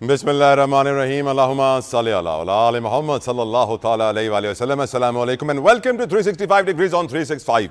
Bismillahirrahmanirrahim. Allahumma salli ala ali Muhammad sallallahu ta'ala alayhi wa sallam. Assalamu alaikum and welcome to 365 degrees on 365.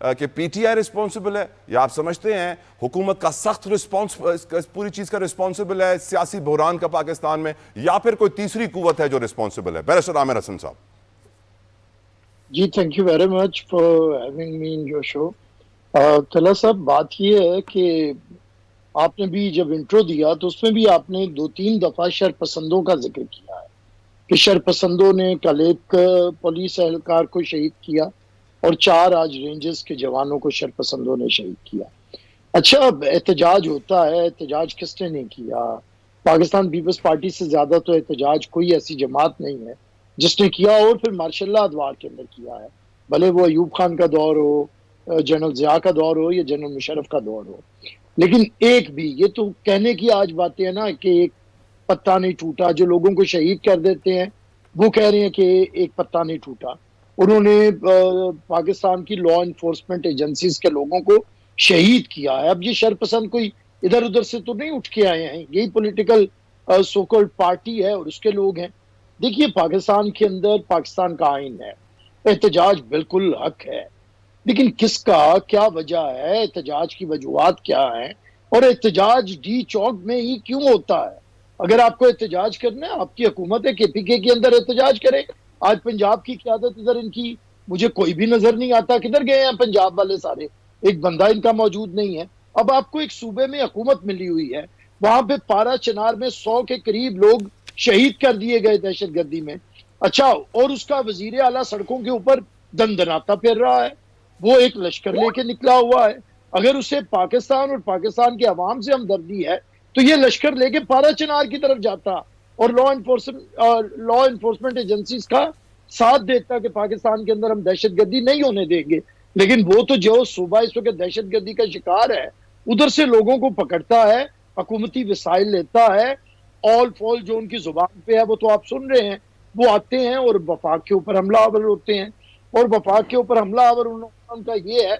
کہ پی T آئی responsible ہے، یا آپ سمجھتے ہیں حکومت کا سخت پوری چیز کا رسپانسبل ہے سیاسی بحران کا پاکستان میں، یا پھر کوئی تیسری قوت ہے جو رسپانسبل ہے؟ بیرسٹر عامر حسن صاحب. جی thank you very much for having me in your show. Talha صاحب، بات یہ ہے کہ آپ نے بھی جب انٹرو دیا تو اس میں بھی آپ نے 2-3 دفعہ شرپسندوں کا ذکر کیا ہے کہ شرپسندوں نے کل ایک پولیس اہلکار کو شہید کیا اور 4 آج رینجرز کے جوانوں کو شرپسندوں نے شہید کیا. اچھا، احتجاج ہوتا ہے، احتجاج کس نے نہیں کیا؟ پاکستان پیپلز پارٹی سے زیادہ تو احتجاج کوئی ایسی جماعت نہیں ہے جس نے کیا، اور پھر ماشاء اللہ ادوار کے اندر کیا ہے، بھلے وہ ایوب خان کا دور ہو، جنرل ضیاء کا دور ہو یا جنرل مشرف کا دور ہو. لیکن ایک بھی یہ تو کہنے کی آج باتیں ہیں نا کہ ایک پتا نہیں ٹوٹا، جو لوگوں کو شہید کر دیتے ہیں وہ کہہ رہے ہیں کہ ایک پتا نہیں ٹوٹا. انہوں نے پاکستان کی لا انفورسمنٹ ایجنسیز کے لوگوں کو شہید کیا ہے. اب یہ شرپسند کوئی ادھر ادھر سے تو نہیں اٹھ کے آئے ہیں، یہی پولیٹیکل سوکل پارٹی ہے اور اس کے لوگ ہیں. دیکھیے، پاکستان کے اندر پاکستان کا آئین ہے، احتجاج بالکل حق ہے، لیکن کس کا کیا وجہ ہے، احتجاج کی وجوہات کیا ہیں، اور احتجاج ڈی چوک میں ہی کیوں ہوتا ہے؟ اگر آپ کو احتجاج کرنا ہے، آپ کی حکومت ہے کے پی کے اندر احتجاج کرے. آج پنجاب کی قیادت ادھر ان کی مجھے کوئی بھی نظر نہیں آتا، کدھر گئے ہیں پنجاب والے سارے؟ ایک بندہ ان کا موجود نہیں ہے. اب آپ کو ایک صوبے میں حکومت ملی ہوئی ہے، وہاں پہ پارا چنار میں 100 کے قریب لوگ شہید کر دیے گئے دہشت گردی میں. اچھا، اور اس کا وزیر اعلیٰ سڑکوں کے اوپر دندناتا پھر رہا ہے، وہ ایک لشکر لے کے نکلا ہوا ہے. اگر اسے پاکستان اور پاکستان کے عوام سے ہمدردی ہے تو یہ لشکر لے کے پارا چنار کی طرف جاتا اور لا انفورسمنٹ ایجنسیز کا ساتھ دیتا کہ پاکستان کے اندر ہم دہشت گردی نہیں ہونے دیں گے. لیکن وہ تو جو صوبہ اس وقت دہشت گردی کا شکار ہے ادھر سے لوگوں کو پکڑتا ہے، حکومتی وسائل لیتا ہے، آل فول جو ان کی زبان پہ ہے وہ تو آپ سن رہے ہیں، وہ آتے ہیں اور وفاق کے اوپر حملہ آور ہوتے ہیں. اور وفاق کے اوپر حملہ آور ان کا یہ ہے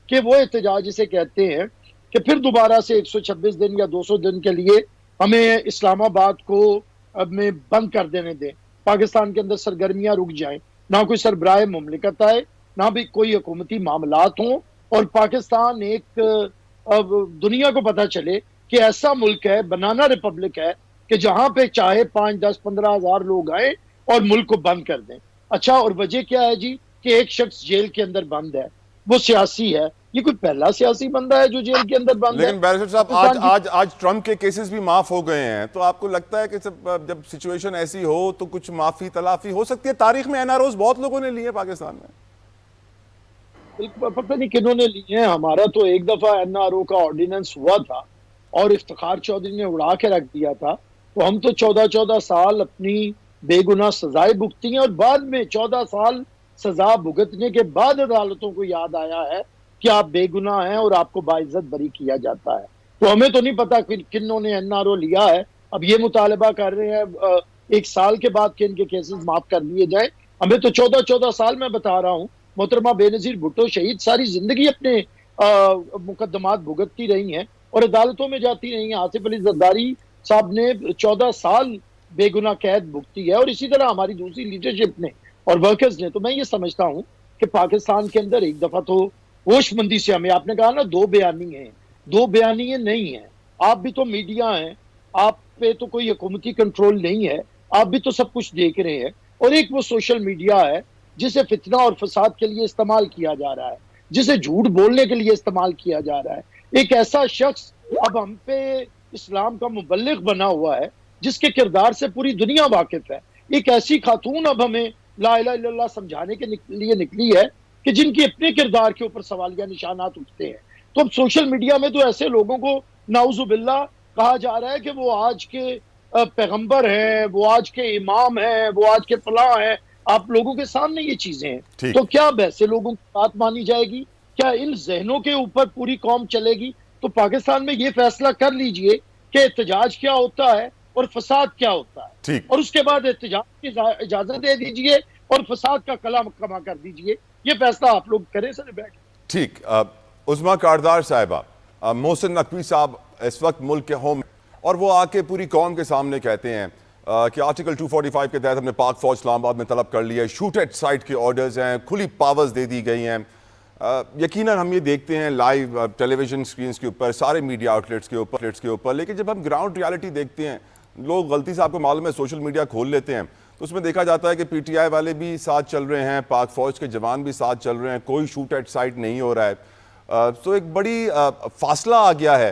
کہ وہ احتجاج اسے کہتے ہیں کہ پھر دوبارہ سے 126 دن یا 200 دن کے لیے ہمیں اسلام آباد کو میں بند کر دینے دیں، پاکستان کے اندر سرگرمیاں رک جائیں، نہ کوئی سربراہ مملکت آئے، نہ بھی کوئی حکومتی معاملات ہوں، اور پاکستان ایک دنیا کو پتہ چلے کہ ایسا ملک ہے، بنانا ریپبلک ہے، کہ جہاں پہ چاہے 5، 10، 15 ہزار لوگ آئیں اور ملک کو بند کر دیں. اچھا، اور وجہ کیا ہے جی؟ کہ ایک شخص جیل کے اندر بند ہے، وہ سیاسی ہے. یہ کوئی پہلا سیاسی بندہ ہے جو جیل کے اندر بند ہے؟ لیکن بیرسٹر صاحب آج ٹرمپ کے کیسز بھی معاف ہو گئے ہیں، تو آپ کو لگتا ہے کہ جب سچویشن ایسی ہو تو کچھ معافی تلافی ہو سکتی ہے؟ تاریخ میں این آر اوز بہت لوگوں نے لیے پاکستان میں. پتہ نہیں کنہوں نے لی ہیں. ہمارا تو ایک دفعہ این آر او کا آرڈیننس ہوا تھا اور افتخار چودھری نے اڑا کے رکھ دیا تھا، تو ہم تو 14 سال اپنی بے گناہ سزائیں بھگتی ہیں، اور بعد میں 14 سال سزا بھگتنے کے بعد عدالتوں کو یاد آیا ہے کہ آپ بے گناہ ہیں اور آپ کو باعزت بری کیا جاتا ہے. تو ہمیں تو نہیں پتا کنہوں نے این آر او لیا ہے. اب یہ مطالبہ کر رہے ہیں 1 سال کے بعد کہ ان کے کیسز معاف کر لیے جائیں. ہمیں تو 14 سال میں بتا رہا ہوں. محترمہ بے نظیر بھٹو شہید ساری زندگی اپنے مقدمات بھگتتی رہی ہیں اور عدالتوں میں جاتی رہی ہیں. آصف علی زرداری صاحب نے 14 سال بے گناہ قید بھگتی ہے، اور اسی طرح ہماری دوسری لیڈرشپ نے اور ورکرز نے. تو میں یہ سمجھتا ہوں کہ پاکستان کے اندر ایک دفعہ تو ہوش مندی سے ہمیں، آپ نے کہا نا 2 بیانی ہیں، 2 بیانی نہیں ہیں. آپ بھی تو میڈیا ہیں، آپ پہ تو کوئی حکومتی کنٹرول نہیں ہے، آپ بھی تو سب کچھ دیکھ رہے ہیں. اور ایک وہ سوشل میڈیا ہے جسے فتنہ اور فساد کے لیے استعمال کیا جا رہا ہے، جسے جھوٹ بولنے کے لیے استعمال کیا جا رہا ہے. ایک ایسا شخص اب ہم پہ اسلام کا مبلغ بنا ہوا ہے جس کے کردار سے پوری دنیا واقف ہے. ایک ایسی خاتون اب ہمیں لا الہ الا اللہ سمجھانے کے لیے نکلی ہے کہ جن کی اپنے کردار کے اوپر سوالیہ نشانات اٹھتے ہیں. تو اب سوشل میڈیا میں تو ایسے لوگوں کو نعوذ باللہ کہا جا رہا ہے کہ وہ آج کے پیغمبر ہیں، وہ آج کے امام ہیں، وہ آج کے فلاں ہیں. آپ لوگوں کے سامنے یہ چیزیں ہیں، تو کیا اب ایسے لوگوں کی بات مانی جائے گی؟ کیا ان ذہنوں کے اوپر پوری قوم چلے گی؟ تو پاکستان میں یہ فیصلہ کر لیجئے کہ احتجاج کیا ہوتا ہے اور فساد کیا ہوتا ہے، اور اس کے بعد احتجاج کی اجازت دے دیجئے اور فساد کا کلام کما کر دیجئے. یہ فیصلہ آپ لوگ کریں سر بیٹھ. ٹھیک. عظمیٰ کاردار صاحبہ، محسن نقوی صاحب اس وقت ملک کے ہوم، اور وہ آ کے پوری قوم کے سامنے کہتے ہیں کہ آرٹیکل 245 کے تحت ہم نے پاک فوج اسلام آباد میں طلب کر لی ہے، شوٹ ایٹ سائٹ کے آرڈرز ہیں، کھلی پاورز دے دی گئی ہیں. یقیناً ہم یہ دیکھتے ہیں لائیو ٹیلی ویژن اسکرینس کے اوپر، سارے میڈیا آؤٹلیٹس کے اوپر، لیکن جب ہم گراؤنڈ ریالٹی دیکھتے ہیں، لوگ غلطی سے آپ کو معلوم ہے سوشل میڈیا کھول لیتے ہیں تو اس میں دیکھا جاتا ہے کہ پی ٹی آئی والے بھی ساتھ چل رہے ہیں، پاک فوج کے جوان بھی ساتھ چل رہے ہیں، کوئی شوٹ ایٹ سائٹ نہیں ہو رہا ہے. تو ایک بڑی فاصلہ آ گیا ہے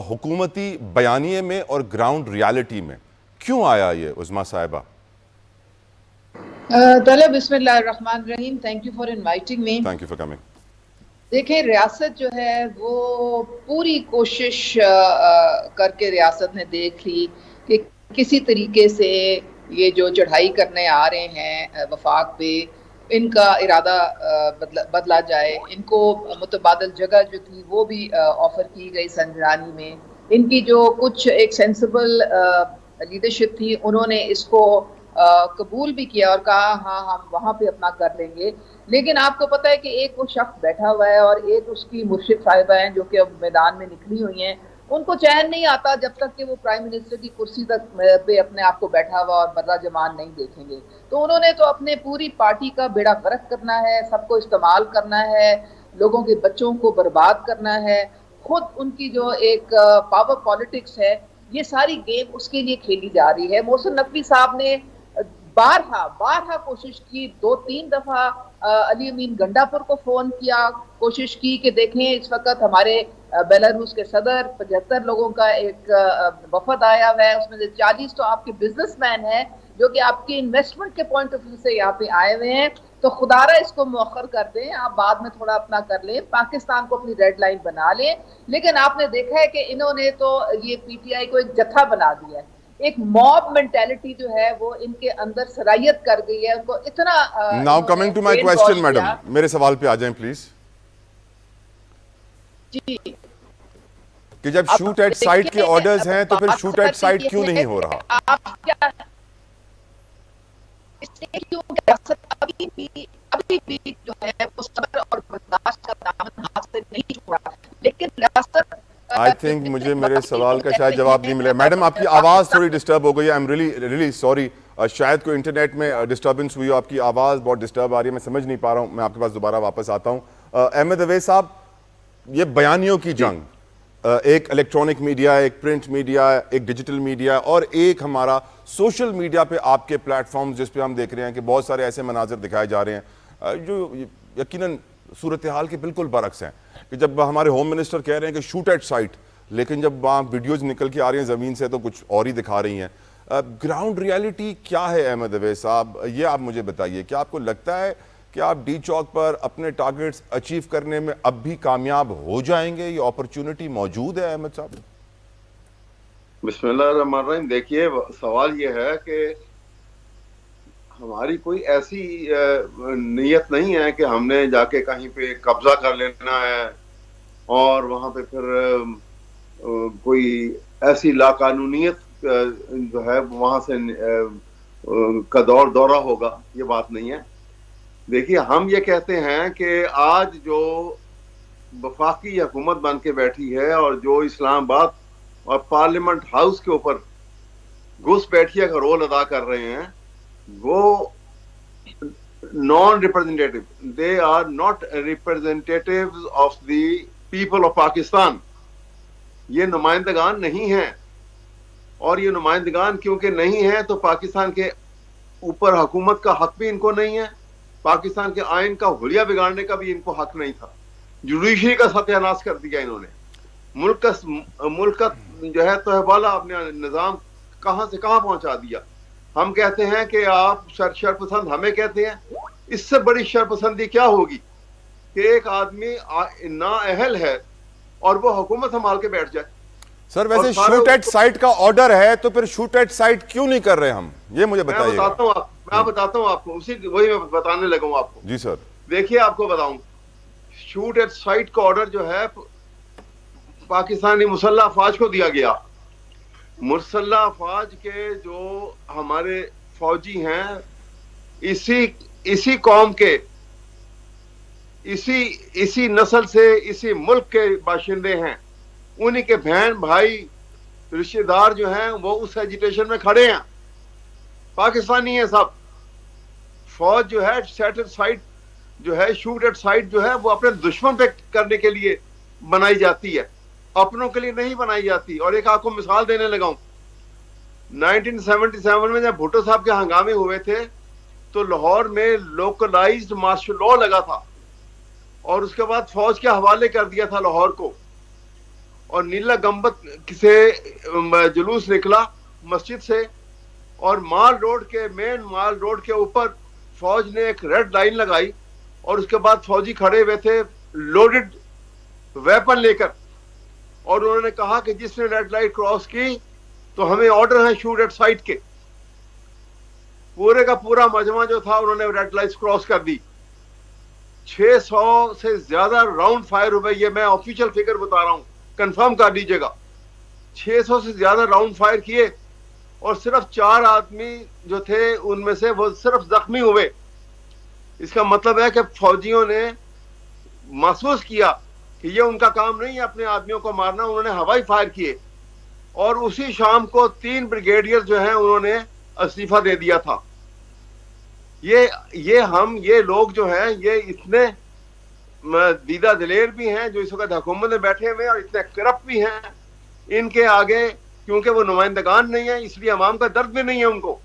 حکومتی بیانیے میں اور گراؤنڈ ریالٹی میں. کیوں آیا یہ عظمیٰ صاحبہ؟ طلب بسم اللہ الرحمن الرحیم. Thank you for inviting me. Thank you for coming. دیکھیں ریاست جو ہے وہ پوری کوشش کر کے ریاست نے دیکھ لی کہ کسی طریقے سے یہ جو چڑھائی کرنے آ رہے ہیں وفاق پہ ان کا ارادہ بدلا جائے. ان کو متبادل جگہ جو تھی وہ بھی آفر کی گئی سنجرانی میں. ان کی جو کچھ ایک سینسیبل لیڈرشپ تھی انہوں نے اس کو قبول بھی کیا اور کہا ہاں ہم وہاں پہ اپنا کر لیں گے. لیکن آپ کو پتہ ہے کہ ایک وہ شخص بیٹھا ہوا ہے اور ایک اس کی مرشد صاحبہ ہیں جو کہ اب میدان میں نکلی ہوئی ہیں. ان کو چین نہیں آتا جب تک کہ وہ پرائم منسٹر کی کرسی تک پہ اپنے آپ کو بیٹھا ہوا اور برا جمان نہیں دیکھیں گے. تو انہوں نے تو اپنے پوری پارٹی کا بیڑا غرق کرنا ہے، سب کو استعمال کرنا ہے، لوگوں کے بچوں کو برباد کرنا ہے. خود ان کی جو ایک پاور پالیٹکس ہے یہ ساری گیم اس کے لیے کھیلی جا رہی ہے. محسن نقوی صاحب نے بارہا کوشش کی، 2-3 دفعہ علی امین گنڈاپور کو فون کیا، کوشش کی کہ دیکھیں اس وقت ہمارے بیلاروس کے صدر 75 لوگوں کا ایک وفد آیا ہوا ہے، اس میں سے 40 تو آپ کے بزنس مین ہیں جو کہ آپ کے انویسٹمنٹ کے پوائنٹ آف ویو سے یہاں پہ آئے ہوئے ہیں. تو خدا را اس کو مؤخر کر دیں، آپ بعد میں تھوڑا اپنا کر لیں، پاکستان کو اپنی ریڈ لائن بنا لیں. لیکن آپ نے دیکھا ہے کہ انہوں نے تو یہ پی ٹی آئی کو ایک جتھا بنا دیا ہے. ایک موب مینٹیلٹی جو ہے وہ ان کے اندر سرایت کر گئی ہے. ان کو اتنا now coming to my question madam, میرے سوال پہ آ جائیں پلیز. جی کہ جب شوٹ ایٹ سائٹ کے آرڈرز ہیں تو پھر شوٹ ایٹ سائٹ کیوں نہیں ہو رہا؟ آپ کیا اس لیے کیوں ریاست ابھی بھی جو ہے وہ صبر اور برداشت کا دامن ہاتھ سے نہیں چھوڑا. لیکن ریاست آئی تھنک مجھے میرے سوال کا شاید جواب نہیں ملے. میڈم آپ کی آواز تھوڑی ڈسٹرب ہو گئی ہے. I am really sorry. شاید کوئی انٹرنیٹ میں ڈسٹربنس ہوئی ہو، آپ کی آواز بہت ڈسٹرب آ رہی ہے، میں سمجھ نہیں پا رہا ہوں. میں آپ کے پاس دوبارہ واپس آتا ہوں. احمد اویس صاحب، یہ بیانیوں کی جنگ، ایک الیکٹرانک میڈیا، ایک پرنٹ میڈیا، ایک ڈیجیٹل میڈیا اور ایک ہمارا سوشل میڈیا پہ آپ کے پلیٹ فارمز جس پہ ہم دیکھ رہے ہیں کہ بہت سارے ایسے مناظر دکھائے جا رہے ہیں جو یقیناً صورتحال کے بالکل برعکس ہیں. کہ جب ہمارے ہوم منسٹر کہہ رہے ہیں کہ شوٹ ایٹ سائٹ، لیکن جب وہاں ویڈیوز نکل کے آ رہی ہیں زمین سے تو کچھ اور ہی دکھا رہی ہیں. گراؤنڈ ریالٹی کیا ہے احمد اویس صاحب؟ یہ آپ مجھے بتائیے. کیا آپ کو لگتا ہے کہ آپ ڈی چوک پر اپنے ٹارگٹس اچیو کرنے میں اب بھی کامیاب ہو جائیں گے؟ یہ اپرچونٹی موجود ہے احمد صاحب؟ بسم اللہ الرحمن الرحیم. دیکھیے سوال یہ ہے کہ ہماری کوئی ایسی نیت نہیں ہے کہ ہم نے جا کے کہیں پہ قبضہ کر لینا ہے اور وہاں پہ پھر کوئی ایسی لاقانونیت جو ہے وہاں سے کا دورہ ہوگا. یہ بات نہیں ہے. دیکھیے ہم یہ کہتے ہیں کہ آج جو وفاقی حکومت بن کے بیٹھی ہے اور جو اسلام آباد اور پارلیمنٹ ہاؤس کے اوپر گھس بیٹھیے کا رول ادا کر رہے ہیں، وہ non representative, they are not representatives of the people of Pakistan. یہ نمائندگان نہیں ہیں، اور یہ نمائندگان کیونکہ نہیں ہیں تو پاکستان کے اوپر حکومت کا حق بھی ان کو نہیں ہے، پاکستان کے آئین کا حلیہ بگاڑنے کا بھی ان کو حق نہیں تھا. جوڈیشری کا ستیہ ناش کر دیا انہوں نے. ملک کا جو ہے تہوالا اپنے نظام کہاں سے کہاں پہنچا دیا. ہم کہتے ہیں کہ آپ شرپسند ہمیں کہتے ہیں. اس سے بڑی شرپسندی کیا ہوگی کہ ایک آدمی نااہل ہے اور وہ حکومت سنبھال کے بیٹھ جائے. سر ویسے شوٹ ایٹ سائٹ کا آرڈر ہے تو پھر شوٹ ایٹ سائٹ کیوں نہیں کر رہے ہم؟ یہ مجھے بتائیے. میں بتاتا ہوں آپ کو، وہی میں بتانے لگا ہوں آپ کو. جی سر. دیکھیے آپ کو بتاؤں، شوٹ ایٹ سائٹ کا آرڈر جو ہے پاکستانی مسلح افواج کو دیا گیا. مسلح افواج کے جو ہمارے فوجی ہیں اسی قوم کے، اسی نسل سے، اسی ملک کے باشندے ہیں. انہی کے بہن بھائی رشتہ دار جو ہیں وہ اس ایجیٹیشن میں کھڑے ہیں، پاکستانی ہیں سب. فوج جو ہے سیٹل سائٹ جو ہے شوٹ ایٹ سائٹ جو ہے وہ اپنے دشمن پہ کرنے کے لیے بنائی جاتی ہے, اپنوں کے لیے نہیں بنائی جاتی. اور ایک آپ کو مثال دینے لگا ہوں, 1977 میں جب بھٹو صاحب کے ہنگامے ہوئے تھے تو لاہور میں لوکلائزڈ مارشل لا لگا تھا, اور اس کے بعد فوج کے حوالے کر دیا تھا لاہور کو, اور نیلا گمبت سے جلوس نکلا مسجد سے, اور مال روڈ کے مین مال روڈ کے اوپر فوج نے ایک ریڈ لائن لگائی, اور اس کے بعد فوجی کھڑے ہوئے تھے لوڈڈ ویپن لے کر, اور انہوں نے کہا کہ جس نے ریڈ لائٹ کراس کی تو ہمیں آرڈر ہے شوٹ ایٹ سائٹ کے. پورے کا پورا مجمع جو تھا انہوں نے ریڈ لائٹ کراس کر دی. 600 سے زیادہ راؤنڈ فائر ہوئے, یہ میں آفیشیل فگر بتا رہا ہوں, کنفرم کر لیجئے گا. 600 سے زیادہ راؤنڈ فائر کیے, اور صرف 4 آدمی جو تھے ان میں سے وہ صرف زخمی ہوئے. اس کا مطلب ہے کہ فوجیوں نے محسوس کیا کہ یہ ان کا کام نہیں ہے اپنے آدمیوں کو مارنا, انہوں نے ہوائی فائر کیے, اور اسی شام کو 3 بریگیڈیئر جو ہیں انہوں نے استعفیٰ دے دیا تھا. یہ لوگ جو ہیں یہ اتنے دیدہ دلیر بھی ہیں جو اس وقت حکومت میں بیٹھے ہوئے, اور اتنے کرپٹ بھی ہیں, ان کے آگے کیونکہ وہ نمائندگان نہیں ہیں اس لیے عوام کا درد بھی نہیں ہے ان کو.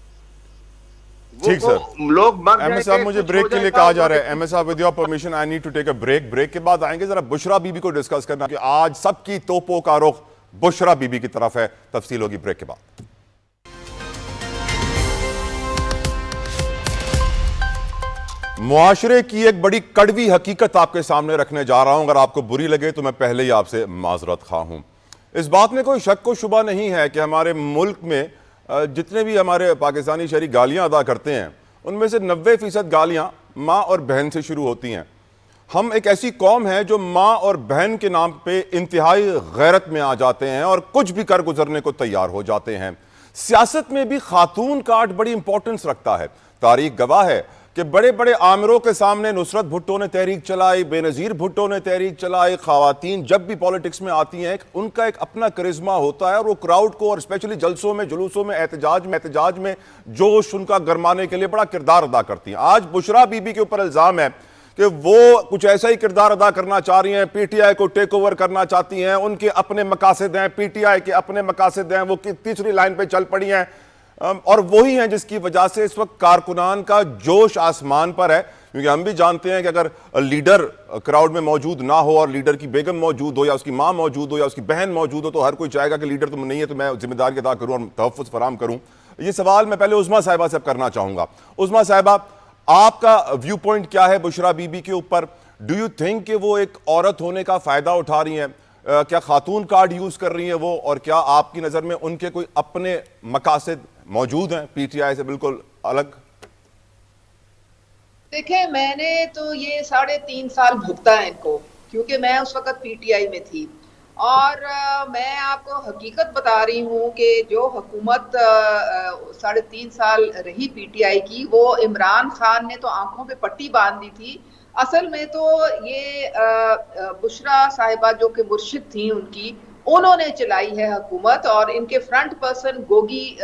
ٹھیک سر, لوگ احمد صاحب مجھے بریک کے لیے کہا جا رہا ہے. احمد صاحب with your permission I need to take a break. Break کے بعد آئیں گے ذرا بشرا بی بی کو ڈسکس کرنا کہ آج سب کی توپوں کا رخ بشرا بی بی کی طرف ہے. تفصیل ہوگی بریک کے بعد. معاشرے کی ایک بڑی کڑوی حقیقت آپ کے سامنے رکھنے جا رہا ہوں, اگر آپ کو بری لگے تو میں پہلے ہی آپ سے معذرت خواہ ہوں. اس بات میں کوئی شک و شبہ نہیں ہے کہ ہمارے ملک میں جتنے بھی ہمارے پاکستانی شہری گالیاں ادا کرتے ہیں ان میں سے 90% گالیاں ماں اور بہن سے شروع ہوتی ہیں. ہم ایک ایسی قوم ہے جو ماں اور بہن کے نام پہ انتہائی غیرت میں آ جاتے ہیں اور کچھ بھی کر گزرنے کو تیار ہو جاتے ہیں. سیاست میں بھی خاتون کارڈ بڑی امپورٹنس رکھتا ہے. تاریخ گواہ ہے کہ بڑے بڑے آمروں کے سامنے نصرت بھٹو نے تحریک چلائی, بے نظیر بھٹو نے تحریک چلائی. خواتین جب بھی پالیٹکس میں آتی ہیں ان کا ایک اپنا کرزما ہوتا ہے, اور وہ کراؤڈ کو اور اسپیشلی جلسوں میں, جلوسوں میں, احتجاج میں جوش ان کا گرمانے کے لیے بڑا کردار ادا کرتی ہیں. آج بشرا بی بی کے اوپر الزام ہے کہ وہ کچھ ایسا ہی کردار ادا کرنا چاہ رہی ہیں, پی ٹی آئی کو ٹیک اوور کرنا چاہتی ہیں, ان کے اپنے مقاصد ہیں, پی ٹی آئی کے اپنے مقاصد ہیں, وہ تیسری لائن پہ چل پڑی ہیں, اور وہی ہیں جس کی وجہ سے اس وقت کارکنان کا جوش آسمان پر ہے. کیونکہ ہم بھی جانتے ہیں کہ اگر لیڈر کراؤڈ میں موجود نہ ہو اور لیڈر کی بیگم موجود ہو یا اس کی ماں موجود ہو یا اس کی بہن موجود ہو تو ہر کوئی چاہے گا کہ لیڈر تو نہیں ہے تو میں ذمہ داری ادا کروں اور تحفظ فراہم کروں. یہ سوال میں پہلے عظمیٰ صاحبہ سے کرنا چاہوں گا. عظمیٰ صاحبہ, آپ کا ویو پوائنٹ کیا ہے بشرا بی بی کے اوپر؟ ڈو یو تھنک کہ وہ ایک عورت ہونے کا فائدہ اٹھا رہی ہیں؟ کیا خاتون کارڈ یوز کر رہی ہیں وہ, اور کیا آپ کی نظر میں ان کے کوئی اپنے مقاصد موجود ہیں پی ٹی آئی سے بالکل الگ؟ دیکھیں, میں نے تو یہ 3.5 سال بھگتا ہے ان کو, کیونکہ میں اس وقت پی ٹی آئی میں تھی, اور میں آپ کو حقیقت بتا رہی ہوں کہ جو حکومت 3.5 سال رہی پی ٹی آئی کی, وہ عمران خان نے تو آنکھوں پہ پٹی باندھ دی تھی. اصل میں تو یہ بشرا صاحبہ جو کہ مرشد تھیں ان کی, انہوں نے چلائی ہے حکومت, اور ان کے فرنٹ پرسن گوگی,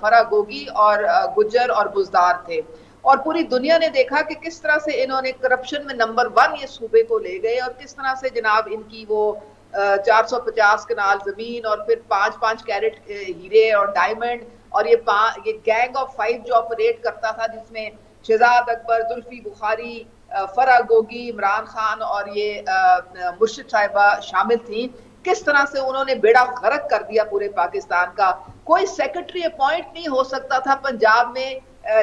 فرا گوگی اور گجر اور بزدار تھے. اور پوری دنیا نے دیکھا کہ کس طرح سے انہوں نے کرپشن میں نمبر 1 یہ صوبے کو لے گئے, اور کس طرح سے جناب ان کی وہ 450 کنال زمین اور پھر 5 کیرٹ ہیرے اور ڈائمنڈ, اور یہ گینگ آف 5 جو آپریٹ کرتا تھا جس میں شہزاد اکبر, زلفی بخاری, فرا گوگی, عمران خان اور یہ مرشد صاحبہ شامل تھیں. کس طرح سے انہوں نے بیڑا غرق کر دیا پورے پاکستان کا. کوئی سیکرٹری اپوائنٹ نہیں ہو سکتا تھا پنجاب میں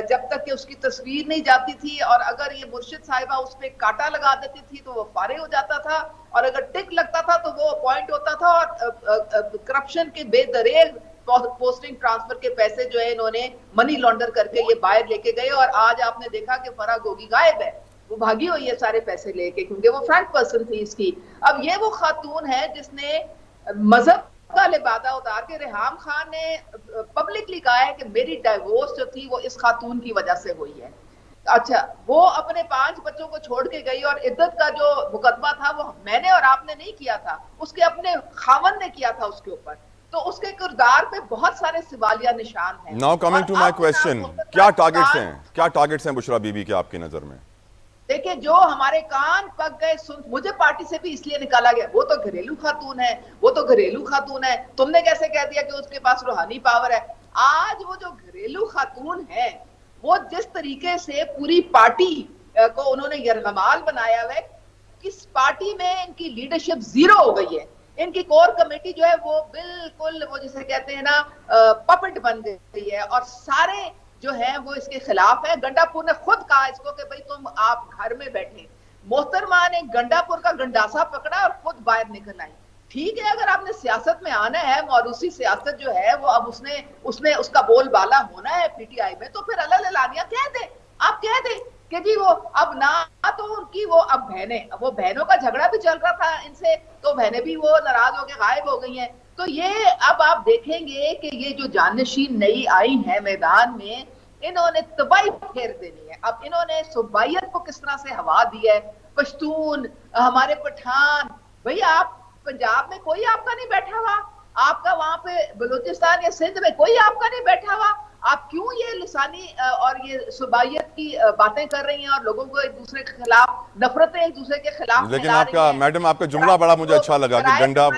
جب تک کہ اس کی تصویر نہیں جاتی تھی, اور اگر یہ مرشد صاحبہ اس پہ کاٹا لگا دیتی تھی تو وہ فارغ ہو جاتا تھا, اور اگر ٹک لگتا تھا تو وہ اپوائنٹ ہوتا تھا. اور کرپشن کے بے دریغ پوسٹنگ ٹرانسفر کے پیسے جو ہے انہوں نے منی لانڈر کر کے یہ باہر لے کے گئے, اور آج آپ نے دیکھا کہ فرا گوگی غائب ہے, وہ بھاگی ہوئی ہے سارے پیسے لے کے, کیونکہ وہ فرنٹ پرسن تھی اس کی. اب یہ وہ خاتون ہے جس نے مذہب کا لبادہ اتار کے, ریحام خان نے پبلکلی کہا ہے کہ میری ڈائیورس جو تھی وہ اس خاتون کی وجہ سے ہوئی ہے. اچھا, وہ اپنے 5 بچوں کو چھوڑ کے گئی, اور عدت کا جو مقدمہ تھا وہ میں نے اور آپ نے نہیں کیا تھا, اس کے اپنے خاوند نے کیا تھا اس کے اوپر. تو اس کے کردار پہ بہت سارے سوالیہ نشان ہیں. Now coming to my question, کیا ٹارگٹس ہیں بشرا بی بی کے آپ کی نظر میں؟ دیکھیں جو ہمارے کان پک گئے مجھے پارٹی سے بھی اس لیے نکالا گیا، وہ تو گھریلو خاتون ہے، وہ تو گھریلو خاتون ہے، تم نے کیسے کہہ دیا کہ اس کے پاس روحانی پاور ہے؟ آج وہ جو گھریلو خاتون ہے وہ جس طریقے سے پوری پارٹی کو انہوں نے یرغمال بنایا ہے، کس پارٹی میں ان کی لیڈرشپ زیرو ہو گئی ہے، ان کی کور کمیٹی جو ہے وہ بالکل وہ جسے کہتے ہیں نا پپٹ بن گئی ہے، اور سارے جو ہے وہ اس کے خلاف ہے۔ گنڈا پور نے خود کہا اس کو کہ بھئی تم آپ گھر میں بیٹھے، محترمہ نے گنڈا پور کا گنڈاسا پکڑا اور خود باہر نکل آئی۔ ٹھیک ہے اگر آپ نے سیاست میں آنا ہے، موروثی سیاست جو ہے وہ اب اس کا بول بالا ہونا ہے پی ٹی آئی میں، تو پھر اللہ اعلانیہ کہہ دیں، آپ کہہ دیں کہ جی وہ اب نہ تو ان کی وہ اب بہنیں، وہ بہنوں کا جھگڑا بھی چل رہا تھا ان سے، تو بہنیں بھی وہ ناراض ہو کے غائب ہو گئی ہیں۔ تو یہ اب آپ دیکھیں گے کہ یہ جو جانشین نئی آئی ہیں میدان میں، انہوں نے تباہی پھیر دینی ہے۔ اب انہوں نے صوبائیت کو کس طرح سے ہوا دی ہے، پشتون، ہمارے پٹھان، بھئی آپ پنجاب میں کوئی آپ کا نہیں بیٹھا ہوا، آپ کا وہاں پہ بلوچستان یا سندھ میں کوئی آپ کا نہیں بیٹھا ہوا، آپ کیوں یہ لسانی اور یہ صوبائیت کی باتیں کر رہی ہیں اور لوگوں کو ایک دوسرے کے خلاف نفرتیں ایک دوسرے کے خلاف لیکن پھیلا آپ رہی کا ہیں؟ میڈم آپ کا جملہ بڑا مجھے اچھا لگا کہ گنڈا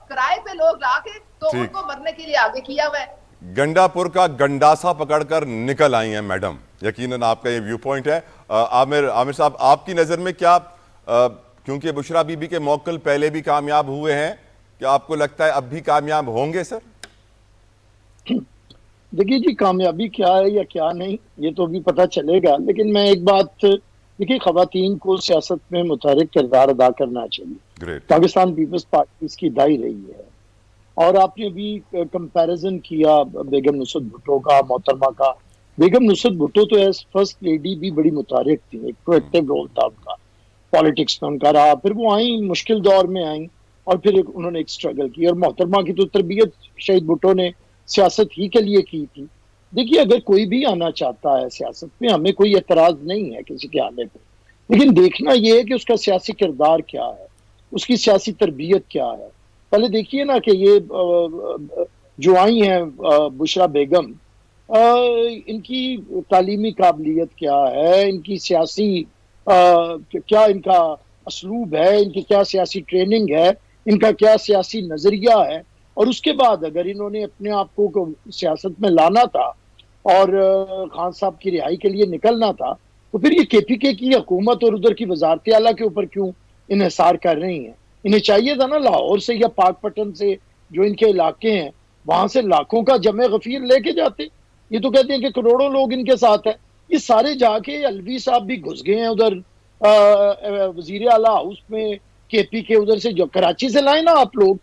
کرائے پہ لوگ لا کے تو ان کو مرنے کے لیے آگے کیا ہوا ہے۔ گنڈا پور کا گنڈاسا پکڑ کر نکل آئی ہیں میڈم، یقیناً آپ کا یہ ویو پوائنٹ ہے۔ عامر صاحب آپ کی نظر میں کیا، کیونکہ بشرا بی بی کے موکل پہلے بھی کامیاب ہوئے ہیں، کیا آپ کو لگتا ہے اب بھی کامیاب ہوں گے سر؟ دیکھیے جی کامیابی کیا ہے یا کیا نہیں یہ تو بھی پتہ چلے گا، لیکن میں ایک بات دیکھیے، خواتین کو سیاست میں متحرک کردار ادا کرنا چاہیے۔ گریٹ۔ پاکستان پیپلز پارٹی اس کی دائی رہی ہے، اور آپ نے بھی کمپیریزن کیا بیگم نصرت بھٹو کا، محترمہ کا۔ بیگم نصرت بھٹو تو ایز فرسٹ لیڈی بھی بڑی متحرک تھی، ایک پرویکٹیو رول تھا ان کا پالیٹکس میں ان کا رہا، پھر وہ آئیں مشکل دور میں آئیں اور پھر انہوں نے ایک سٹرگل کی، اور محترمہ کی تو تربیت شہید بھٹو نے سیاست ہی کے لیے کی تھی۔ دیکھیے اگر کوئی بھی آنا چاہتا ہے سیاست میں، ہمیں کوئی اعتراض نہیں ہے کسی کے آنے پہ، لیکن دیکھنا یہ ہے کہ اس کا سیاسی کردار کیا ہے، اس کی سیاسی تربیت کیا ہے۔ پہلے دیکھیے نا کہ یہ جو آئی ہیں بشرا بیگم، ان کی تعلیمی قابلیت کیا ہے، ان کی سیاسی کیا ان کا اسلوب ہے، ان کی کیا سیاسی ٹریننگ ہے، ان کا کیا سیاسی نظریہ ہے، اور اس کے بعد اگر انہوں نے اپنے آپ کو سیاست میں لانا تھا اور خان صاحب کی رہائی کے لیے نکلنا تھا، تو پھر یہ کے پی کے کی حکومت اور ادھر کی وزارت اعلیٰ کے اوپر کیوں انحصار کر رہی ہیں؟ انہیں چاہیے تھا نا لاہور سے یا پاک پٹن سے جو ان کے علاقے ہیں وہاں سے لاکھوں کا جمع غفیر لے کے جاتے۔ یہ تو کہتے ہیں کہ کروڑوں لوگ ان کے ساتھ ہیں، یہ سارے جا کے الوی صاحب بھی گھس گئے ہیں ادھر وزیر اعلیٰ ہاؤس میں کے پی کے، ادھر سے جو کراچی سے لائیں نا آپ لوگ،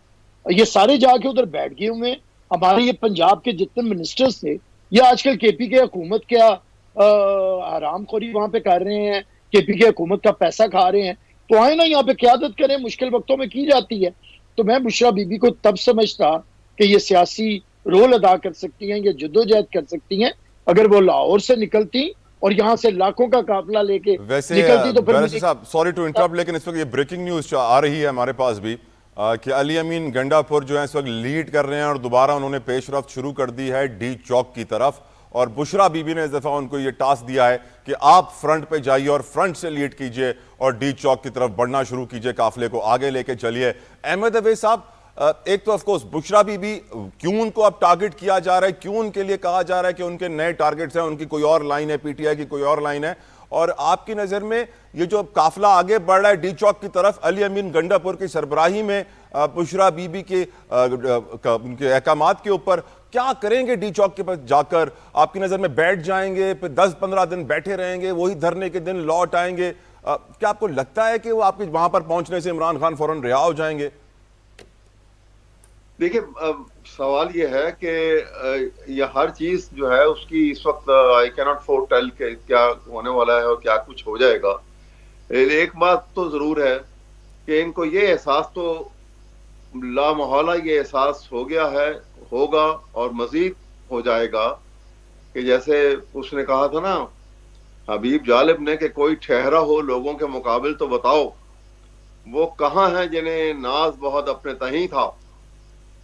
یہ سارے جا کے ادھر بیٹھ گئے ہوئے ہیں۔ ہمارے یہ پنجاب کے جتنے منسٹرز تھے یہ آج کل کے پی کے حکومت کیا حرام خوری وہاں پہ کر رہے ہیں، کے پی کے حکومت کا پیسہ کھا رہے ہیں، تو آئے نا یہاں پہ قیادت کریں، مشکل وقتوں میں کی جاتی ہے۔ تو میں بشرا بی بی کو تب سمجھتا کہ یہ سیاسی رول ادا کر سکتی ہیں، یہ جدوجہد کر سکتی ہیں اگر وہ لاہور سے نکلتی اور یہاں سے لاکھوں کا قافلہ لے کے نکلتی تو پھر ویسے صاحب سوری ٹو انٹرپٹ، لیکن اس وقت یہ بریکنگ نیوز آ رہی ہے ہمارے پاس بھی کہ علی امین گنڈا پور جو ہے اس وقت لیڈ کر رہے ہیں اور دوبارہ انہوں نے پیش رفت شروع کر دی ہے ڈی چوک کی طرف، اور بشرا بی بی نے اس دفعہ ان کو یہ ٹاسک دیا ہے کہ آپ فرنٹ پہ جائیے اور فرنٹ سے لیڈ کیجئے اور ڈی چوک کی طرف بڑھنا شروع کیجئے، قافلے کو آگے لے کے چلیے۔ احمد اویس صاحب، ایک تو of course Bushra be be, کیوں ان کو اب ٹارگٹ کیا جا رہا ہے، کیوں ان کے لیے کہا جا رہا ہے کہ ان کے نئے ٹارگٹس ہیں، ان کی کوئی اور لائن ہے، پی ٹی آئی کی کوئی اور لائن ہے، اور آپ کی نظر میں یہ جو قافلہ آگے بڑھ رہا ہے ڈی چوک کی طرف علی امین گنڈا پور کی سربراہی میں بشرا بی بی کے ان کے احکامات کے اوپر، کیا کریں گے ڈی چوک کے پاس جا کر؟ آپ کی نظر میں بیٹھ جائیں گے، پھر 10-15 دن بیٹھے رہیں گے، وہی دھرنے کے دن لوٹ آئیں گے؟ کیا آپ کو لگتا ہے کہ وہ آپ کے وہاں پر پہنچنے سے عمران خان فوراً رہا ہو جائیں گے؟ دیکھیں سوال یہ ہے کہ یہ ہر چیز جو ہے اس کی اس وقت آئی کینٹ فور ٹیل کہ کیا ہونے والا ہے اور کیا کچھ ہو جائے گا۔ ایک بات تو ضرور ہے کہ ان کو یہ احساس تو لامحالہ یہ احساس ہو گیا ہے، ہوگا اور مزید ہو جائے گا کہ جیسے اس نے کہا تھا نا حبیب جالب نے کہ کوئی ٹھہرا ہو لوگوں کے مقابل تو بتاؤ وہ کہاں ہیں جنہیں ناز بہت اپنے تہیں تھا۔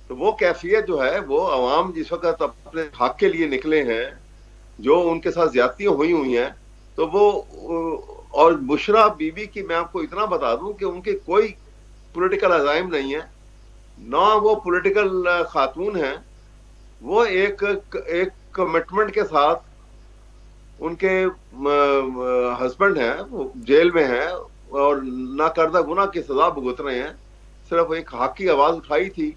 تو وہ کیفیت جو ہے وہ عوام جس وقت اپنے حق کے لیے نکلے ہیں، جو ان کے ساتھ زیادتیاں ہوئی ہیں، تو وہ اور بشرا بی بی کی میں آپ کو اتنا بتا دوں کہ ان کے کوئی پولیٹیکل عزائم نہیں ہے، نہ وہ پولیٹیکل خاتون ہیں، وہ ایک کمٹمنٹ کے ساتھ، ان کے ہسبینڈ ہیں وہ جیل میں ہیں اور ناکردہ گناہ کی سزا بھگت رہے ہیں، صرف ایک حق کی آواز اٹھائی تھی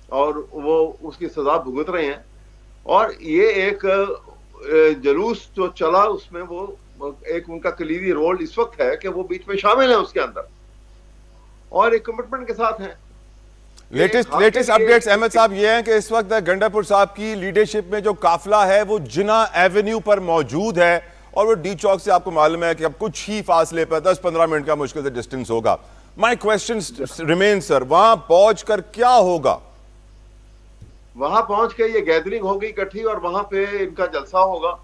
اور وہ اس کی سزا بھگت رہے ہیں. اور یہ ایک جلوس جو چلا اس میں وہ ایک ان کا کلیدی رول اس وقت ہے کہ وہ بیچ میں شامل ہیں اس کے اندر اور ایک کمٹمنٹ کے ساتھ ہیں. لیٹسٹ اپڈیٹس احمد صاحب یہ ہیں کہ اس وقت گنڈا پور صاحب کی لیڈرشپ میں جو قافلہ ہے وہ جناح ایونیو پر موجود ہے اور وہ ڈی چوک سے آپ کو معلوم ہے کہ اب کچھ ہی فاصلے پر 10-15 منٹ کا مشکل سے ڈسٹنس ہوگا. مائی کوسچن ریمین سر، وہاں پہنچ کر کیا ہوگا؟ وہاں پہنچ کے یہ گیدرنگ ہوگی اکٹھی اور وہاں پہ ان کا جلسہ ہوگا.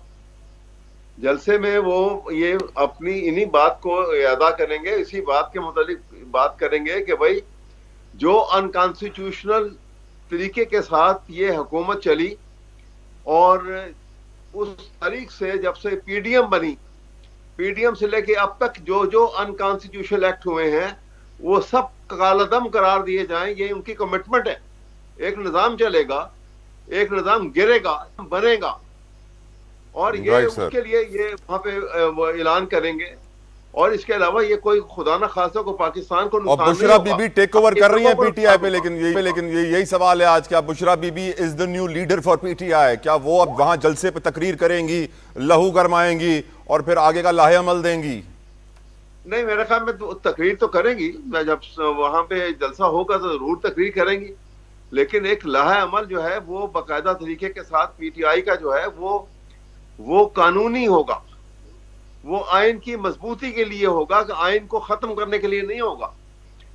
جلسے میں وہ یہ اپنی انہی بات کو ادا کریں گے، اسی بات کے متعلق بات کریں گے کہ بھائی جو انکانسٹیٹیوشنل طریقے کے ساتھ یہ حکومت چلی اور اس تاریخ سے جب سے پی ڈی ایم بنی، پی ڈی ایم سے لے کے اب تک جو انکانسٹیٹیوشنل ایکٹ ہوئے ہیں وہ سب کالعدم قرار دیے جائیں. یہ ان کی کمٹمنٹ ہے. ایک نظام چلے گا، ایک نظام گرے گا، بنے گا، اور یہ اس کے لیے یہ وہاں پہ وہ اعلان کریں گے. اور اس کے علاوہ یہ کوئی خدا نہ خاصہ کو پاکستان کو نقصان نہیں ہوگا. بشرا بی بی ٹیک اوور کر رہی ہیں پی ٹی آئی پہ، لیکن یہی سوال ہے آج، کیا Bushra Bibi is the new leader for P T I? کیا وہ اب وہاں جلسے پہ تقریر کریں گی، لہو گرمائیں گی اور پھر آگے کا لاہے عمل دیں گی؟ نہیں، میرے خیال میں تقریر تو کریں گی، جب وہاں پہ جلسہ ہوگا تو ضرور تقریر کریں گی، لیکن ایک لاہے عمل جو ہے وہ باقاعدہ طریقے کے ساتھ پی ٹی آئی کا جو ہے وہ قانونی ہوگا، وہ آئین کی مضبوطی کے لیے ہوگا، کہ آئین کو ختم کرنے کے لیے نہیں ہوگا،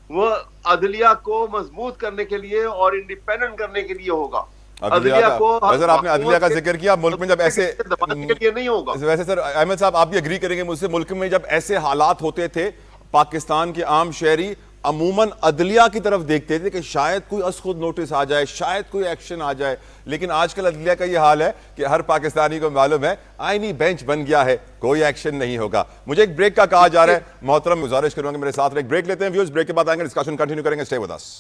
وہ عدلیہ کو مضبوط کرنے کے لیے اور انڈیپینڈنٹ کرنے کے لیے ہوگا. عدلیہ کو سر آپ نے عدلیہ کا ذکر کیا، ملک میں جب ایسے دبانے کے لیے نہیں ہوگا. ویسے سر احمد صاحب آپ بھی اگری کریں گے مجھ سے، ملک میں جب ایسے حالات ہوتے تھے پاکستان کے عام شہری عموماً عدلیہ کی طرف دیکھتے تھے کہ شاید کوئی از خود نوٹس آ جائے، شاید کوئی ایکشن آ جائے، لیکن آج کل عدلیہ کا یہ حال ہے کہ ہر پاکستانی کو معلوم ہے آئینی بینچ بن گیا ہے، کوئی ایکشن نہیں ہوگا. مجھے ایک بریک کا کہا جا رہا ہے، محترم گزارش کروں گا میرے ساتھ ایک بریک لیتے ہیں ویوز، بریک کے بعد آئیں گے ڈسکشن کنٹینیو کریں گے. Stay with us.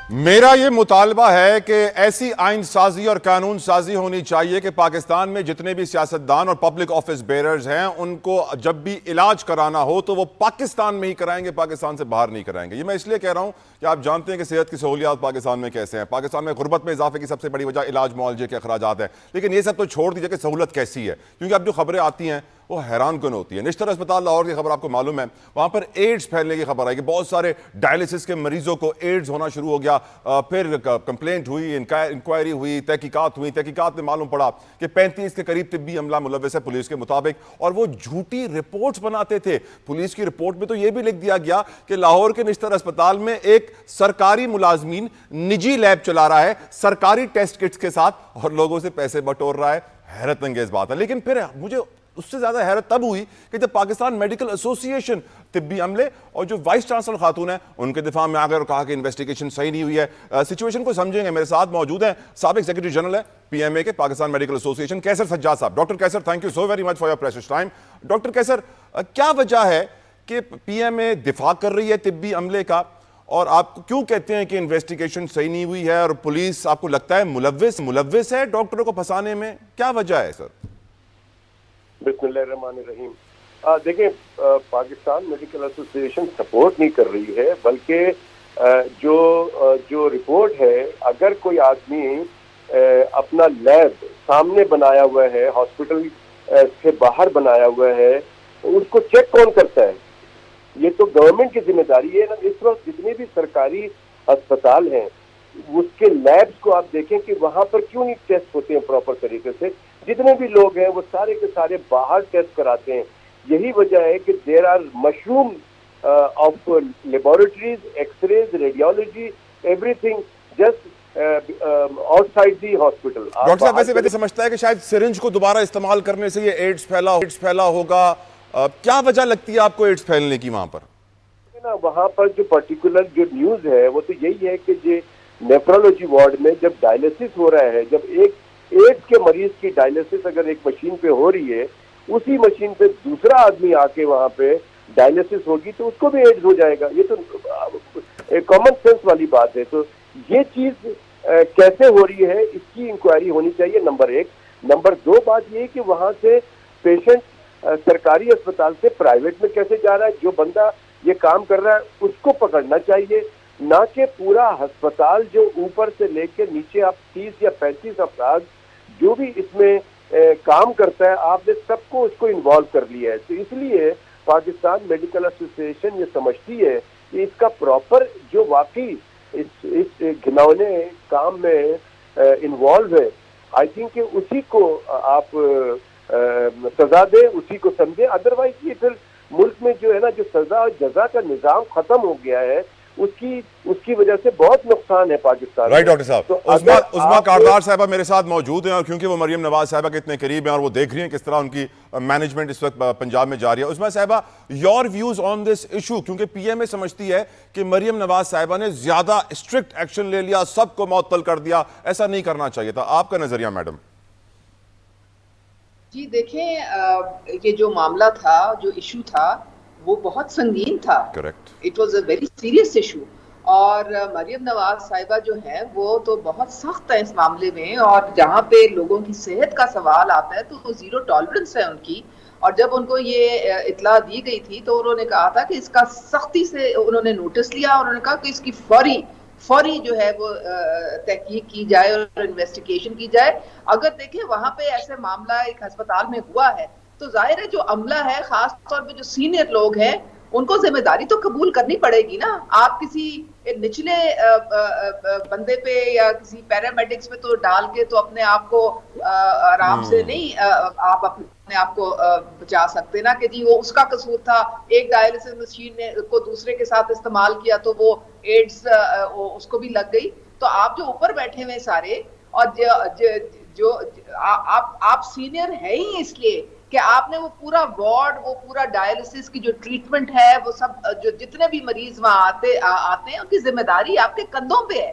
میرا یہ مطالبہ ہے کہ ایسی آئین سازی اور قانون سازی ہونی چاہیے کہ پاکستان میں جتنے بھی سیاستدان اور پبلک آفس بیئرز ہیں ان کو جب بھی علاج کرانا ہو تو وہ پاکستان میں ہی کرائیں گے، پاکستان سے باہر نہیں کرائیں گے. یہ میں اس لیے کہہ رہا ہوں کہ آپ جانتے ہیں کہ صحت کی سہولیات پاکستان میں کیسے ہیں. پاکستان میں غربت میں اضافے کی سب سے بڑی وجہ علاج معالجے کے اخراجات ہیں، لیکن یہ سب تو چھوڑ دیجئے کہ سہولت کیسی ہے، کیونکہ اب جو خبریں آتی ہیں وہ حیران کن ہوتی ہے. نشتر اسپتال لاہور کی خبر آپ کو معلوم ہے، وہاں پر ایڈز پھیلنے کی خبر آئی کہ بہت سارے ڈائلسس کے مریضوں کو ایڈز ہونا شروع ہو گیا. پھر کمپلینٹ ہوئی، انکوائری ہوئی، تحقیقات ہوئی، تحقیقات میں معلوم پڑا کہ 35 کے قریب طبی عملہ ملوث ہے پولیس کے مطابق، اور وہ جھوٹی رپورٹس بناتے تھے. پولیس کی رپورٹ میں تو یہ بھی لکھ دیا گیا کہ لاہور کے نشتر اسپتال میں ایک سرکاری ملازمین نجی لیب چلا رہا ہے سرکاری ٹیسٹ کٹس کے ساتھ اور لوگوں سے پیسے بٹور رہا ہے. حیرت انگیز بات ہے. لیکن پھر مجھے اس سے زیادہ حیرت تب ہوئی کہ جب پاکستان میڈیکل ایسوسی ایشن طبی عملے اور جو وائس چانسلر خاتون ہیں ان کے دفاع میں آ گئے اور کہا کہ انویسٹیگیشن صحیح نہیں ہوئی ہے. سچویشن کو سمجھیں گے. میرے ساتھ موجود ہیں سابق سیکرٹری جنرل ہے پی ایم اے کے پاکستان میڈیکل ایسوسی ایشن کیسر سجاد صاحب. ڈاکٹر کیسر، thank you so very much for your precious time. Doctor کیسر، کیا وجہ ہے کہ پی ایم اے دفاع کر رہی ہے طبی عملے کا، اور آپ کیوں کہتے ہیں کہ انویسٹیگیشن صحیح نہیں ہوئی ہے اور پولیس آپ کو لگتا ہے ملوث ہے ڈاکٹروں کو پھنسانے میں؟ کیا وجہ ہے سر؟ بسم اللہ الرحمن الرحیم. دیکھیں، پاکستان میڈیکل ایسوسی ایشن سپورٹ نہیں کر رہی ہے، بلکہ جو رپورٹ ہے، اگر کوئی آدمی اپنا لیب سامنے بنایا ہوا ہے، ہاسپٹل سے باہر بنایا ہوا ہے، اس کو چیک کون کرتا ہے؟ یہ تو گورنمنٹ کی ذمہ داری ہے نا. اس وقت جتنے بھی سرکاری اسپتال ہیں اس کے لیبس کو آپ دیکھیں کہ وہاں پر کیوں نہیں ٹیسٹ ہوتے ہیں پراپر طریقے سے. جتنے بھی لوگ ہیں وہ سارے کے سارے باہر ٹیسٹ کراتے ہیں. یہی وجہ ہے کہ there are mushroom of laboratories, X rays, radiology, everything just outside the hospital. Doctor صاحب ویسے سمجھتا ہے کہ شاید سرنج کو دوبارہ استعمال کرنے سے یہ ایڈز پھیلا ہوگا. کیا وجہ لگتی ہے آپ کو ایڈز پھیلنے کی وہاں پر؟ وہاں پر جو پرٹیکولر جو نیوز ہے وہ تو یہی ہے کہ جو نیفرولوجی وارڈ میں جب ڈائلسس ہو رہا ہے، جب ایک ایڈز کے مریض کی ڈائلیسس اگر ایک مشین پہ ہو رہی ہے، اسی مشین پہ دوسرا آدمی آ کے وہاں پہ ڈائلیسس ہوگی تو اس کو بھی ایڈز ہو جائے گا. یہ تو کامن سینس والی بات ہے. تو یہ چیز کیسے ہو رہی ہے اس کی انکوائری ہونی چاہیے، نمبر ایک. نمبر دو بات یہ کہ وہاں سے پیشنٹ سرکاری اسپتال سے پرائیویٹ میں کیسے جا رہا ہے. جو بندہ یہ کام کر رہا ہے اس کو پکڑنا چاہیے، نہ کہ پورا ہسپتال جو اوپر سے لے کے نیچے آپ 30 یا 35 افراد جو بھی اس میں کام کرتا ہے، آپ نے سب کو اس کو انوالو کر لیا ہے. تو اس لیے پاکستان میڈیکل ایسوسی ایشن یہ سمجھتی ہے کہ اس کا پراپر جو واقعی اس گھنونے کام میں انوالو ہے، آئی تھنک کہ اسی کو آپ سزا دیں، اسی کو سمجھیں. ادروائز یہ پھر ملک میں جو ہے نا، جو سزا اور جزا کا نظام ختم ہو گیا ہے، اس کی وجہ سے بہت نقصان ہے پاکستان. رائٹ ڈاکٹر صاحب. عظما کاردار صاحبہ میرے ساتھ موجود ہیں، اور کیونکہ وہ مریم نواز صاحبہ کے اتنے قریب ہیں اور وہ دیکھ رہی ہیں کس طرح ان کی مینجمنٹ اس وقت پنجاب میں جاری ہے. عظما صاحبہ، your views on this issue, کیونکہ پی ایم اے سمجھتی ہے کہ مریم نواز صاحبہ نے زیادہ اسٹرکٹ ایکشن لے لیا، سب کو معطل کر دیا، ایسا نہیں کرنا چاہیے تھا. آپ کا نظریہ میڈم؟ جی دیکھیں، یہ جو معاملہ تھا، جو ایشو تھا، وہ بہت سنگین تھا. Correct. It was a very serious issue. اور مریم نواز صاحبہ جو ہے وہ تو بہت سخت ہے اس معاملے میں، اور جہاں پہ لوگوں کی صحت کا سوال آتا ہے تو وہ زیرو ٹالرنس ہے ان کی. اور جب ان کو یہ اطلاع دی گئی تھی تو انہوں نے کہا تھا کہ اس کا سختی سے انہوں نے نوٹس لیا، اور انہوں نے کہا کہ اس کی فوری جو ہے وہ تحقیق کی جائے اور انویسٹیگیشن کی جائے. اگر دیکھیں وہاں پہ ایسے معاملہ ایک ہسپتال میں ہوا ہے تو ظاہر ہے جو عملہ ہے، خاص طور پہ جو سینئر لوگ ہیں، ان کو ذمہ داری تو قبول کرنی پڑے گی نا. آپ کسی نچلے بندے پہ یا کسی پیرامیڈکس پہ تو ڈال کے تو اپنے آپ کو آرام سے نہیں آپ اپنے آپ کو بچا سکتے نا، کہ جی وہ اس کا قصور تھا، ایک ڈائلسس مشین کو دوسرے کے ساتھ استعمال کیا تو وہ ایڈز اس کو بھی لگ گئی. تو آپ جو اوپر بیٹھے ہوئے سارے، اور جو آپ سینئر ہے ہی اس لیے کہ آپ نے وہ پورا وارڈ، وہ پورا ڈائلسس کی جو ٹریٹمنٹ ہے، وہ سب جو جتنے بھی مریض وہاں آتے ہیں ان کی ذمہ داری آپ کے کندھوں پہ ہے.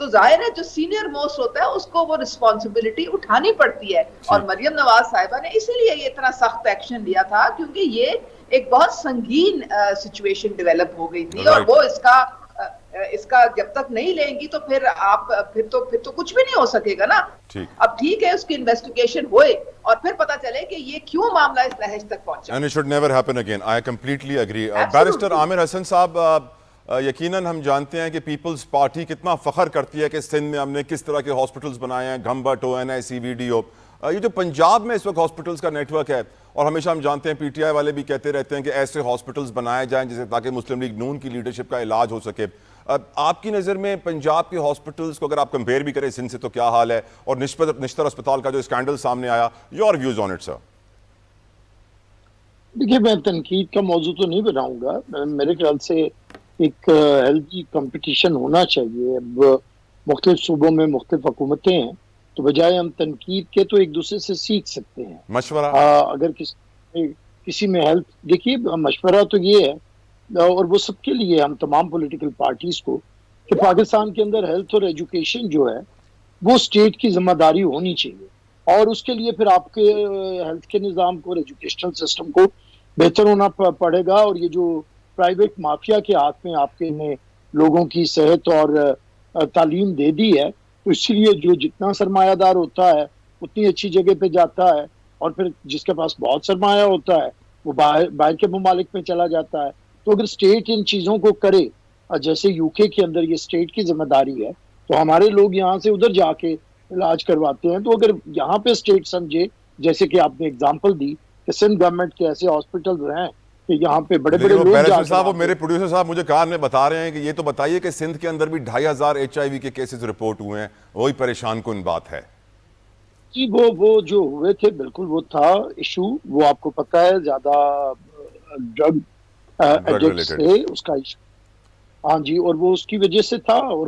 تو ظاہر ہے جو سینئر موسٹ ہوتا ہے اس کو وہ رسپانسبلٹی اٹھانی پڑتی ہے. اور مریم نواز صاحبہ نے اسی لیے یہ اتنا سخت ایکشن لیا تھا کیونکہ یہ ایک بہت سنگین سچویشن ڈیولپ ہو گئی تھی. اور وہ اس کا جب تک نہیں لیں گی تو پھر تو کچھ بھی نہیں ہو سکے گا نا. اب ٹھیک ہے اس کی انویسٹیگیشن ہوئے اور پھر پتا چلے کہ یہ کیوں معاملہ اس لہج تک پہنچا. And it should never happen again. I completely agree. Barrister Aamir Hassan صاحب، یقیناً ہم جانتے ہیں کہ پیپلز پارٹی کتنا فخر کرتی ہے کہ سندھ میں ہم نے کس طرح کے ہاسپٹلز بنائے ہیں، گھمبٹ ہو، NICVD ہو. یہ جو پنجاب میں اس وقت ہاسپٹلز کا نیٹ ورک ہے، اور ہمیشہ ہم جانتے ہیں PTI والے بھی کہتے رہتے ہیں کہ ایسے ہاسپٹلز بنائے جائیں جسے تاکہ مسلم لیگ نون کی لیڈرشپ کا علاج ہو سکے. آپ کی نظر میں پنجاب کے ہاسپٹلز کو اگر آپ کمپیئر بھی کریں سندھ سے تو کیا حال ہے؟ اور نشتر اسپتال کا جو اسکینڈل سامنے آیا، your views on it sir? دیکھیے، میں تنقید کا موضوع تو نہیں بناؤں گا. میرے خیال سے ایک ہیلتھی کمپٹیشن ہونا چاہیے. اب مختلف صوبوں میں مختلف حکومتیں ہیں تو بجائے ہم تنقید کے تو ایک دوسرے سے سیکھ سکتے ہیں. مشورہ اگر کسی میں ہیلتھ، دیکھیے مشورہ تو یہ ہے، اور وہ سب کے لیے، ہم تمام پولیٹیکل پارٹیز کو، کہ پاکستان کے اندر ہیلتھ اور ایجوکیشن جو ہے وہ اسٹیٹ کی ذمہ داری ہونی چاہیے. اور اس کے لیے پھر آپ کے ہیلتھ کے نظام کو اور ایجوکیشنل سسٹم کو بہتر ہونا پڑے گا. اور یہ جو پرائیویٹ مافیا کے ہاتھ میں آپ کے لوگوں کی صحت اور تعلیم دے دی ہے، تو اس لیے جو جتنا سرمایہ دار ہوتا ہے اتنی اچھی جگہ پہ جاتا ہے، اور پھر جس کے پاس بہت سرمایہ ہوتا ہے وہ باہر کے ممالک میں چلا جاتا ہے. تو اگر اسٹیٹ ان چیزوں کو کرے، جیسے UK کے اندر یہ اسٹیٹ کی ذمہ داری ہے، تو ہمارے لوگ یہاں سے ادھر جا کے علاج کرواتے ہیں. تو اگر یہاں پہ اسٹیٹ سمجھے، جیسے کہ آپ نے اگزامپل دی کہ سندھ گورنمنٹ کے ایسے ہاسپٹل ہیں کہ یہاں پہ بڑے بڑے لوگ بیرسٹر صاحب، وہ میرے پروڈیوسر صاحب مجھے کار میں بتا رہے ہیں کہ یہ تو بتائیے کہ سندھ کے اندر بھی 2500 HIV کے کیسز رپورٹ ہوئے ہیں، وہی پریشان کن بات ہے. جی وہ جو ہوئے تھے، بالکل وہ تھا ایشو. وہ آپ کو پتہ ہے زیادہ ڈرگ ایڈکٹس تھے اس کا ایشو. ہاں جی، اور وہ اس کی وجہ سے تھا. اور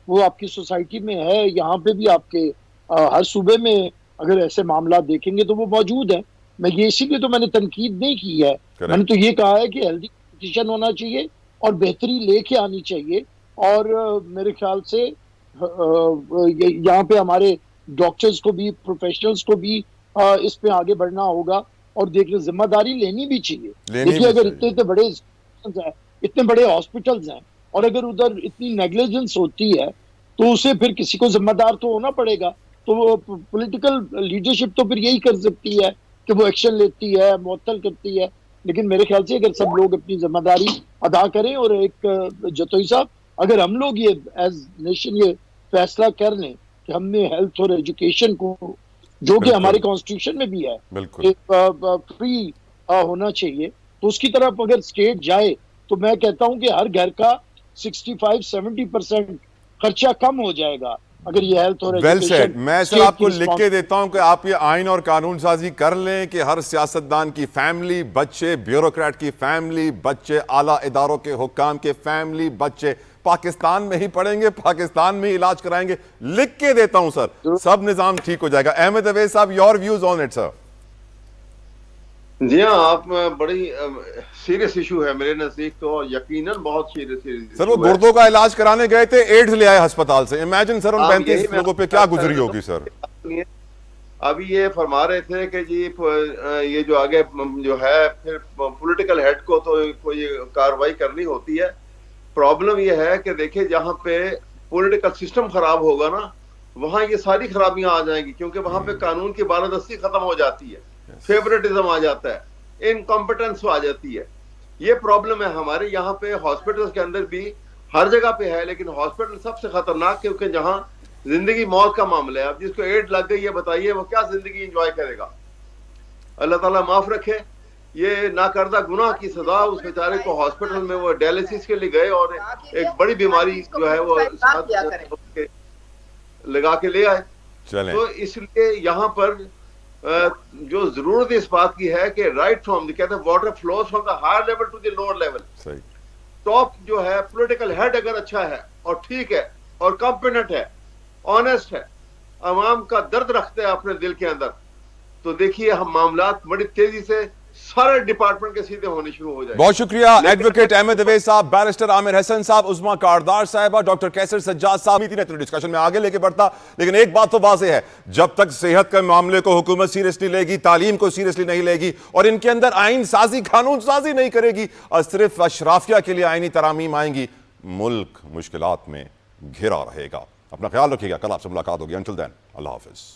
وہ آپ کی سوسائٹی میں ہے، یہاں پہ بھی آپ کے ہر صوبے میں اگر ایسے معاملات دیکھیں گے تو وہ موجود ہیں. میں یہ اسی لیے تو میں نے تنقید نہیں کی ہے. میں نے تو یہ کہا ہے کہ ہیلتھی کمپٹیشن ہونا چاہیے اور بہتری لے کے آنی چاہیے. اور میرے خیال سے یہاں پہ ہمارے ڈاکٹرز کو بھی, پروفیشنلز کو بھی اس پہ آگے بڑھنا ہوگا اور دیکھنے ذمہ داری لینی بھی چاہیے. دیکھیے اگر اتنے بڑے اتنے بڑے ہاسپٹلز ہیں اور اگر ادھر اتنی نیگلیجنس ہوتی ہے تو اسے پھر کسی کو ذمہ دار تو ہونا پڑے گا. تو پولیٹیکل لیڈرشپ تو پھر یہی کر سکتی ہے کہ وہ ایکشن لیتی ہے, معطل کرتی ہے. لیکن میرے خیال سے اگر سب لوگ اپنی ذمہ داری ادا کریں, اور ایک جتوئی صاحب اگر ہم لوگ یہ ایز نیشن یہ فیصلہ کر لیں کہ ہم نے ہیلتھ اور ایجوکیشن کو, جو کہ ہمارے کانسٹیٹیوشن میں بھی ہے, فری ہونا چاہیے, تو اس کی طرف اگر اسٹیٹ جائے تو میں کہتا ہوں کہ ہر گھر کا 65-70% خرچہ کم ہو جائے گا اگر یہ ہیلتھ اور ویل سیڈ. میں سر آپ کو لکھ کے ایجوکیشن. دیتا ہوں کہ آپ یہ آئین اور قانون سازی کر لیں کہ ہر سیاستدان کی فیملی, بچے بیوروکریٹ کی فیملی, بچے اعلیٰ اداروں کے حکام کے فیملی, بچے پاکستان میں ہی پڑھیں گے, پاکستان میں ہی علاج کرائیں گے. لکھ کے دیتا ہوں سر, سب نظام ٹھیک ہو جائے گا. احمد اویس صاحب, your views on it sir. جی ہاں, آپ بڑی سیریس ایشو ہے میرے نزدیک, تو یقیناً بہت سیریس سر وہ گردوں کا علاج کرانے گئے تھے, ایڈز لے آئے ہسپتال سے. امیجن سر ان 35 لوگوں پہ کیا گزری ہوگی سر. ابھی یہ فرما رہے تھے کہ جی یہ جو آگے جو ہے پھر پولیٹیکل ہیڈ کو تو کوئی کاروائی کرنی ہوتی ہے. پرابلم یہ ہے کہ دیکھیں جہاں پہ پولیٹیکل سسٹم خراب ہوگا نا, وہاں یہ ساری خرابیاں آ جائیں گی, کیونکہ وہاں پہ قانون کی بالادستی ختم ہو جاتی ہے, فیورٹزم آ جاتا ہے, انکمپٹنس آ جاتی ہے. یہ پرابلم ہے ہمارے یہاں پہ ہاسپٹل کے اندر بھی, ہر جگہ پہ ہے, لیکن ہاسپٹل سب سے خطرناک, کیونکہ جہاں زندگی موت کا معاملہ ہے. اب جس کو ایڈ لگ گئی ہے بتائیے وہ کیا زندگی انجوائے کرے گا. اللہ تعالیٰ معاف رکھے. یہ ناکردہ گناہ کی سزا اس بیچارے کو ہاسپٹل میں وہ ڈائلسس کے لیے گئے اور ایک بڑی بیماری جو ہے وہ لگا کے لے آئے. تو اس لیے یہاں پر جو ضرورت اس بات کی ہے کہ رائٹ فرام کہتے ہیں water flows from the higher level to the lower level. Top جو ہے پولیٹیکل ہیڈ اگر اچھا ہے اور ٹھیک ہے اور کمپیٹنٹ ہے, آنےسٹ ہے, عوام کا درد رکھتے ہیں اپنے دل کے اندر, تو دیکھیے ہم معاملات بڑی تیزی سے سارے ڈپارٹمنٹ کے سیدھے ہونے شروع ہو جائیں. بہت شکریہ ایڈوکیٹ احمد اویس صاحب, بیرسٹر عامر حسن صاحب, عظمیٰ کاردار صاحبہ, ڈاکٹر کیسر سجاد صاحب. ڈسکشن میں آگے لے کے بڑھتا, لیکن ایک بات تو واضح ہے, جب تک صحت کے معاملے کو حکومت سیریسلی لے گی, تعلیم کو سیریسلی نہیں لے گی, اور ان کے اندر آئین سازی, قانون سازی نہیں کرے گی, اور صرف اشرافیہ کے لیے آئینی ترامیم آئیں گی, ملک مشکلات میں گھرا رہے گا. اپنا خیال رکھیے گا, کل آپ سے ملاقات ہوگی. انٹل دین, اللہ حافظ.